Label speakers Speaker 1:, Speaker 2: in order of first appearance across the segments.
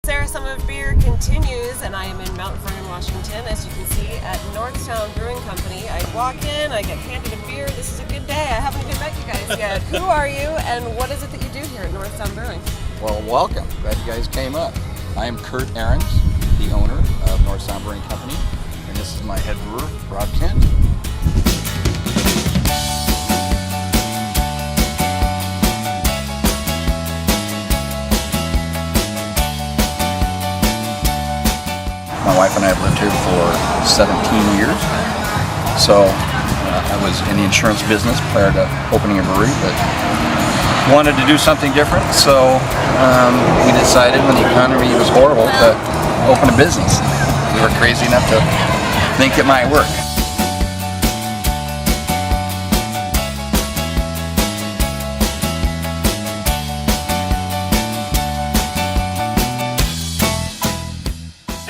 Speaker 1: Sarah Summer Beer continues, and I am in Mount Vernon, Washington, as you can see, at North Sound Brewing Company. I walk in, I get handed a beer. This is a good day. I haven't even met you guys yet. Who are you, and what is it that you do here at North Sound Brewing?
Speaker 2: Well, welcome. Glad you guys came up. I am Kurt Ahrens, the owner of North Sound Brewing Company, and this is my head brewer, Rob Kent. My wife and I have lived here for 17 years, so I was in the insurance business prior to opening a brewery, but wanted to do something different, so we decided when the economy was horrible to open a business. We were crazy enough to think it might work.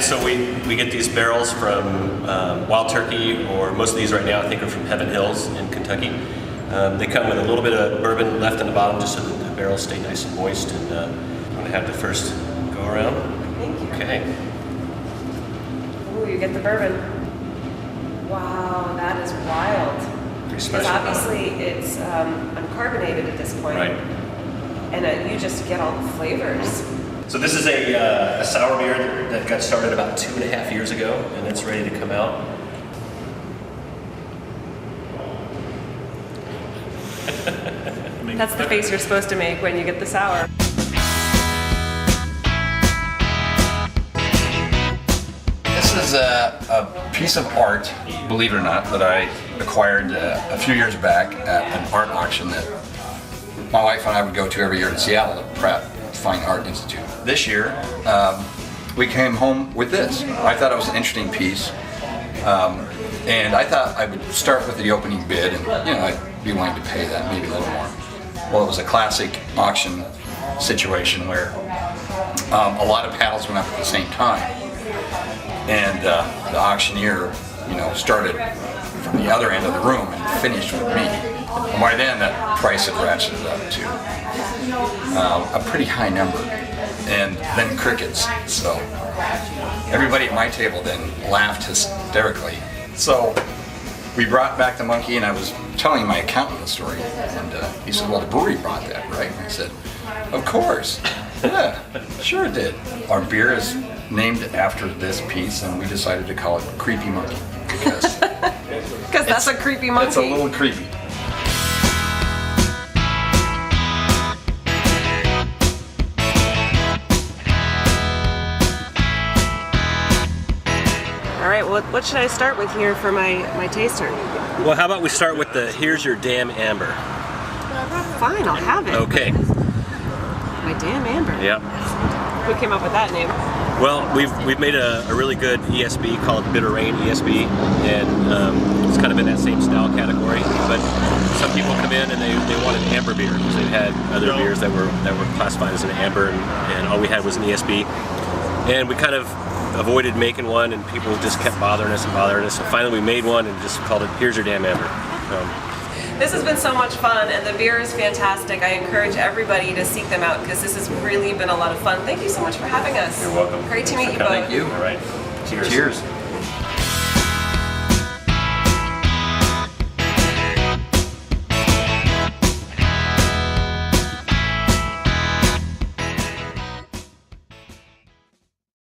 Speaker 3: So we get these barrels from Wild Turkey, or most of these right now I think are from Heaven Hills in Kentucky. They come with a little bit of bourbon left in the bottom just so that the barrels stay nice and moist. And I'm going to have the first go around.
Speaker 1: Thank you.
Speaker 3: Okay.
Speaker 1: Ooh, you get the bourbon. Wow, that is wild.
Speaker 3: Pretty special.
Speaker 1: Because obviously it's uncarbonated at this point.
Speaker 3: Right.
Speaker 1: And you just get all the flavors.
Speaker 3: So this is a sour beer that got started about 2.5 years ago, and it's ready to come out.
Speaker 1: That's the face you're supposed to make when you get the sour.
Speaker 2: This is a piece of art, believe it or not, that I acquired a few years back at an art auction that my wife and I would go to every year in Seattle at Pratt Fine Art Institute. This year, we came home with this. I thought it was an interesting piece, and I thought I would start with the opening bid, and I'd be willing to pay that, maybe a little more. Well, it was a classic auction situation where a lot of paddles went up at the same time, and the auctioneer, started from the other end of the room and finished with me. And by then, that price had ratcheted up to a pretty high number, and then crickets. So everybody at my table then laughed hysterically. So we brought back the monkey, and I was telling my accountant the story, and he said, "Well, the brewery brought that, right?" And I said, "Of course, yeah, sure it did." Our beer is named after this piece, and we decided to call it Creepy Monkey because
Speaker 1: that's a creepy monkey.
Speaker 2: It's a little creepy.
Speaker 1: All right, well, what should I start with here for my taster?
Speaker 3: Well, how about we start with the Here's Your Damn Amber.
Speaker 1: Fine, I'll have it.
Speaker 3: Okay.
Speaker 1: My damn amber.
Speaker 3: Yep.
Speaker 1: Who came up with that name?
Speaker 3: Well, we've made a really good ESB called Bitter Rain ESB, and it's kind of in that same style category. But some people come in and they want an amber beer because they've had other beers that were classified as an amber, and all we had was an ESB. And we kind of avoided making one, and people just kept bothering us. So finally we made one and just called it Here's Your Damn Amber.
Speaker 1: This has been so much fun, and the beer is fantastic. I encourage everybody to seek them out because this has really been a lot of fun. Thank you so much for having us.
Speaker 3: You're welcome.
Speaker 1: Great to meet you both.
Speaker 2: Thank you.
Speaker 3: All right. Cheers.
Speaker 2: Cheers.